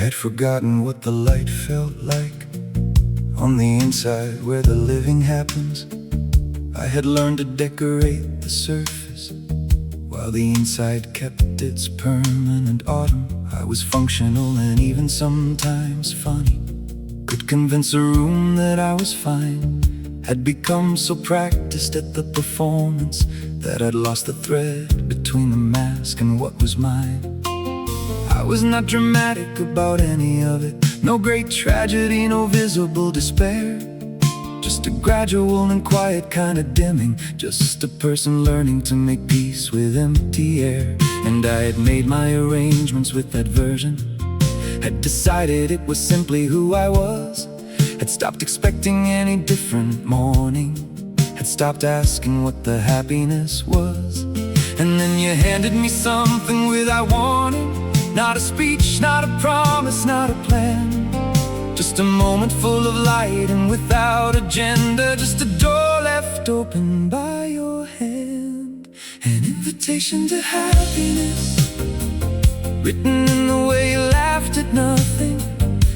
had forgotten what the light felt like on the inside where the living happens. I had learned to decorate the surface while the inside kept its permanent autumn. I was functional and even sometimes funny, could convince a room that I was fine. Had become so practiced at the performance that I'd lost the thread between the mask and what was mine. I was not dramatic about any of it, no great tragedy, no visible despair. Just a gradual and quiet kind of dimming, just a person learning to make peace with empty air. And I had made my arrangements with that version, had decided it was simply who I was, had stopped expecting any different morning, had stopped asking what the happiness was. And then you handed me something without warning, not a speech, not a promise, not a plan, just a moment full of light and without agenda, just a door left open by your hand. An invitation to happiness, written in the way you laughed at nothing.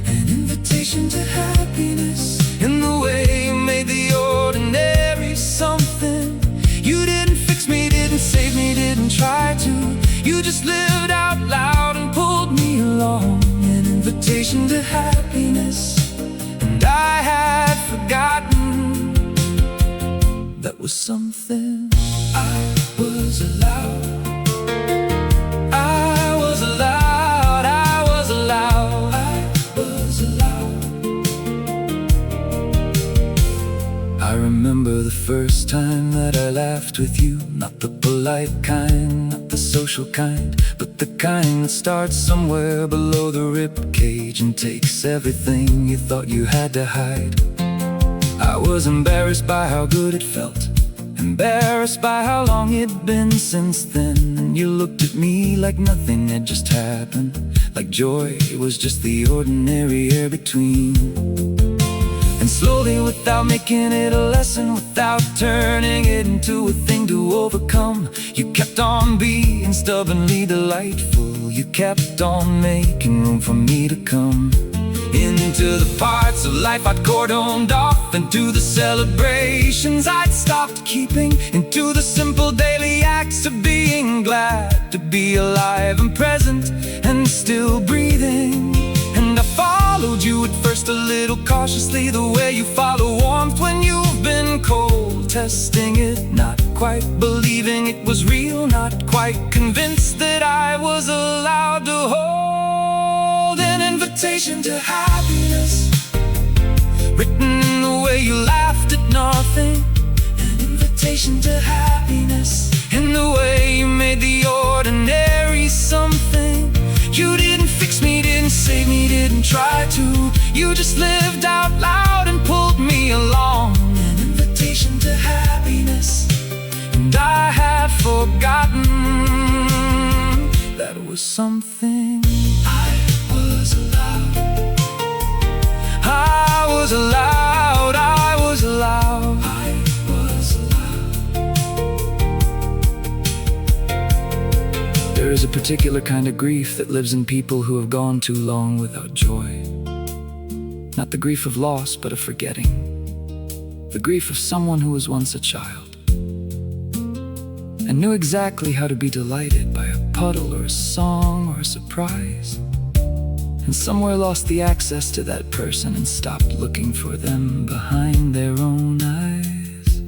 An invitation to happiness, in the way you made the ordinary something. You didn't fix me, didn't save me, didn't try to. You just lived out loud and pulled me along. An invitation to happiness, and I had forgotten that was something I was allowed. I was allowed, I was allowed, I was allowed. I remember the first time that I laughed with you, not the polite kind, not the social kind, but the kind that starts somewhere below the ribcage and takes everything you thought you had to hide. I was embarrassed by how good it felt, embarrassed by how long it'd been since then. And you looked at me like nothing had just happened, like joy was just the ordinary air between. And slowly, without making it a lesson, without turning it into a thing to overcome, you kept on being stubbornly delightful. You kept on making room for me to come into the parts of life I'd cordoned off, into the celebrations I'd stopped keeping, into the simple daily acts of being glad to be alive and present and still breathing. And I followed you at first a little cautiously, the way you follow warmth when you've been cold, testing it, not quite believing it was real, not quite convinced that I was allowed to hold. An invitation to happiness, written in the way you laughed at nothing. An invitation to happiness, in the way you made the ordinary something. You didn't fix me, didn't save me, didn't try to. You just lived out loud and pulled me along. An invitation to happiness, and I had forgotten that it was something I was allowed. I was allowed, I was allowed, I was allowed. There is a particular kind of grief that lives in people who have gone too long without joy. Not the grief of loss, but of forgetting. The grief of someone who was once a child and knew exactly how to be delighted by a puddle or a song or a surprise, and somewhere lost the access to that person and stopped looking for them behind their own eyes.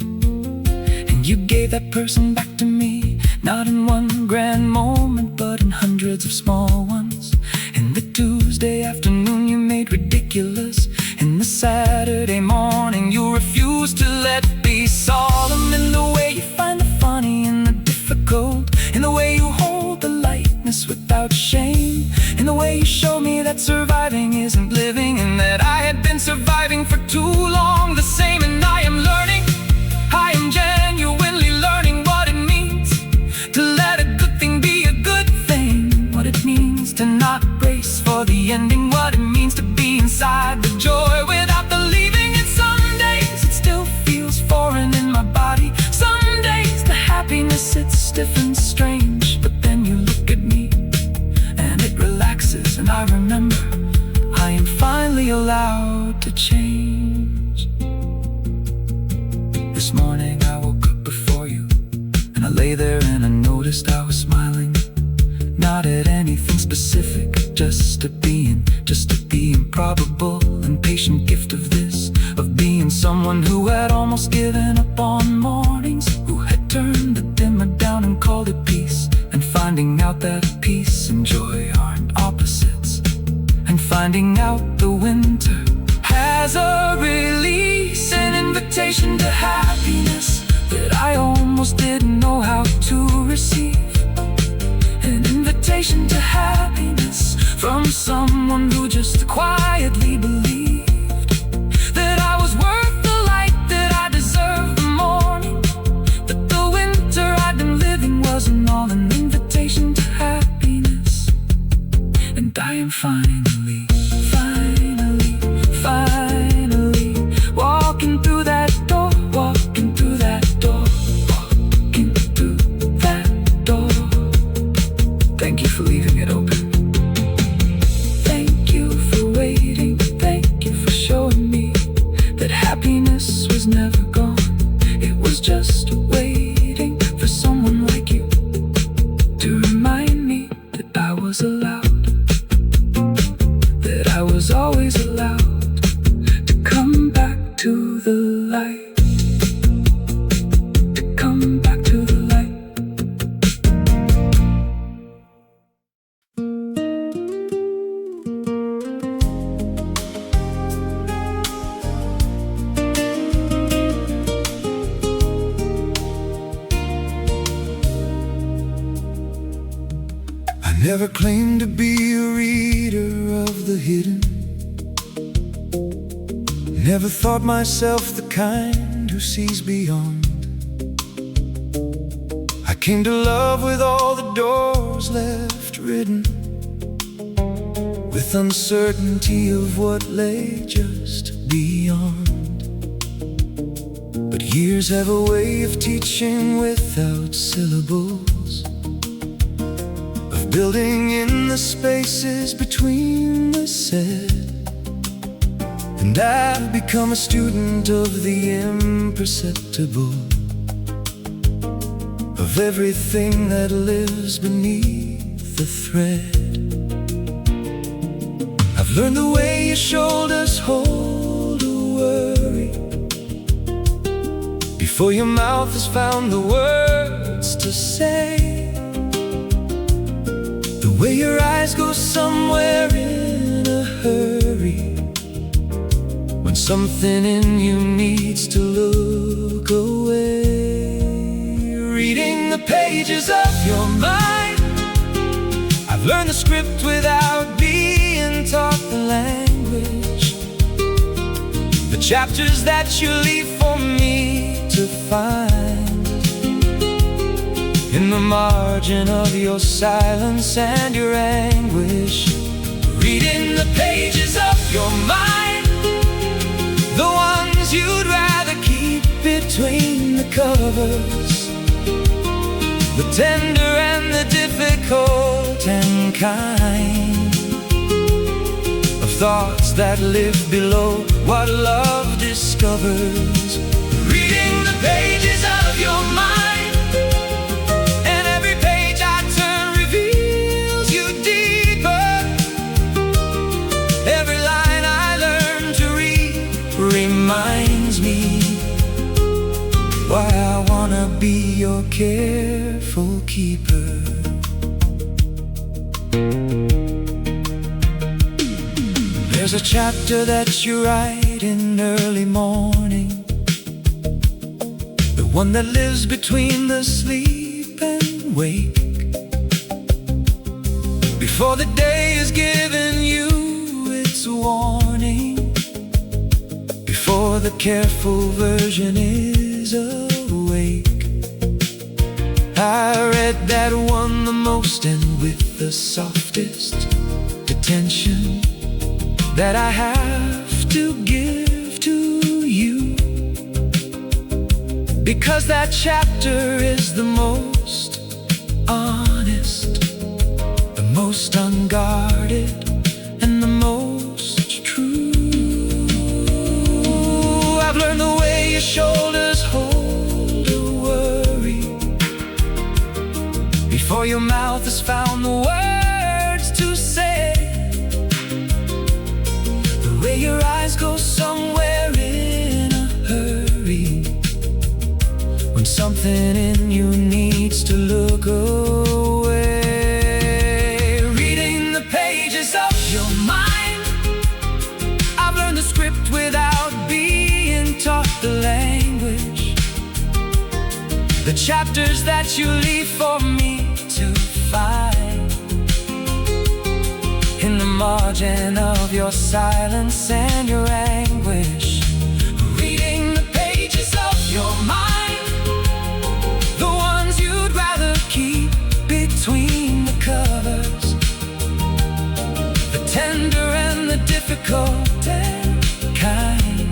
And you gave that person back to me, not in one grand moment, but in hundreds of small ones. In the Tuesday afternoon you made ridiculous, in the Saturday morning you refused to let be solemn. In the way you find the funny in the difficult, in the way you hold the lightness without shame, in the way you show me that surviving isn't living, and that I had been surviving for too long the same. And I am learning, I am genuinely learning what it means to let a good thing be a good thing, what it means to not brace for the ending, what it means to be inside the joy without the leaving. And some days it still feels foreign in my body, some days the happiness sits stiff and strange, but then you look at me and it relaxes, and I remember change. This morning I woke up before you, and I lay there and I noticed I was smiling. Not at anything specific, just a being probable and patient gift of this, of being someone who had almost given up on mornings, who had turned the dimmer down and called it peace, and finding out that peace and joy aren't opposites, and finding out the winter has a release, an invitation to happiness that I almost didn't know how to receive. An invitation to happiness from someone who just quietly believed that I was worth the light, that I deserved the morning, that the winter I'd been living wasn't all an invitation to happiness. And I am finally walking through that door, walking through that door, walking through that door. Thank you for leaving it open. Thank you for waiting. Thank you for showing me that happiness was never gone. It was just waiting for someone like you to remind me that I was allowed, that I was always allowed to come back to the light, to come back to the light. I never claimed to be a reader of the hidden. Never thought myself the kind who sees beyond. I came to love with all the doors left written, with uncertainty of what lay just beyond. But years have a way of teaching without syllables, of building in the spaces between the said. And I've become a student of the imperceptible, of everything that lives beneath the thread. I've learned the way your shoulders hold a worry before your mouth has found the words to say, the way your eyes go somewhere in a hurry when something in you needs to look away. Reading the pages of your mind, I've learned the script without being taught the language, the chapters that you leave for me to find in the margin of your silence and your anguish. Reading the pages of your mind, the ones you'd rather keep between the covers, the tender and the difficult and kind, of thoughts that live below what love discovers. Reading the pages of your mind, and every page I turn reveals you deeper. Every line I learn to read reminds me why I wanna be your careful keeper. There's a chapter that you write in early morning, the one that lives between the sleep and wake, before the day has given you its warning, before the careful version is awake. I read that one the most, and with the softest attention that I have to give to you, because that chapter is the most honest, the most unguarded, and the most true. shoulders hold a worry, before your mouth has found the words to say. The way your eyes go somewhere in a hurry, when something in you needs to look away. Reading the pages of your mind, I've learned the script without being taught the language. The chapters that you leave for me to find, in the margin of your silence and your anguish. Reading the pages of your mind, the ones you'd rather keep between the covers, the tender and the difficult and kind,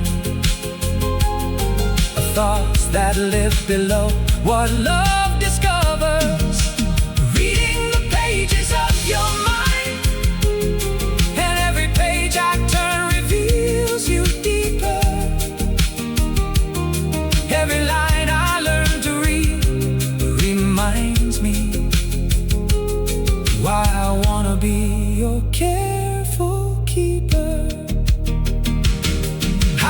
of thoughts that live below what love discovers. Reading the pages of your mind, and every page I turn reveals you deeper. Every line I learn to read reminds me why I wanna be your careful keeper.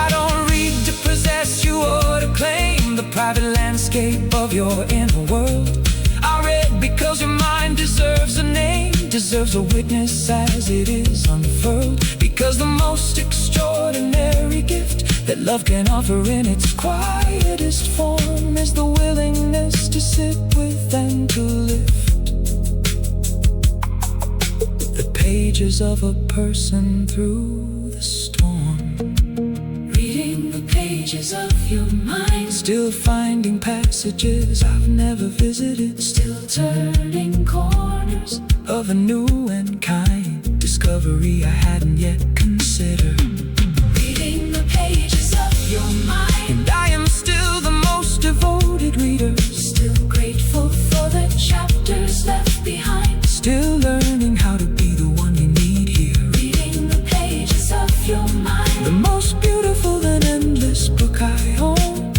I don't read to possess you or to claim the private landscape of your inner world. I read because your mind deserves a name, deserves a witness as it is unfurled. Because the most extraordinary gift that love can offer in its quietest form is the willingness to sit with and to lift the pages of a person through the storm. Reading the pages of your mind, still finding passages I've never visited, still turning corners of a new and kind discovery I hadn't yet considered. Reading the pages of your mind, and I am still the most devoted reader, still grateful for the chapters left behind, still learning how to be the one you need here. Reading the pages of your mind, the most beautiful and endless book I own,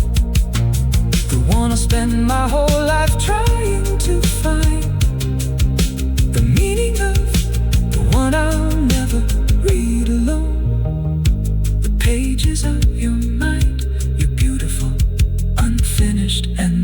the one I'll spend my whole life trying to find the meaning of, the one I'll never read alone. The pages of your mind, your beautiful, unfinished and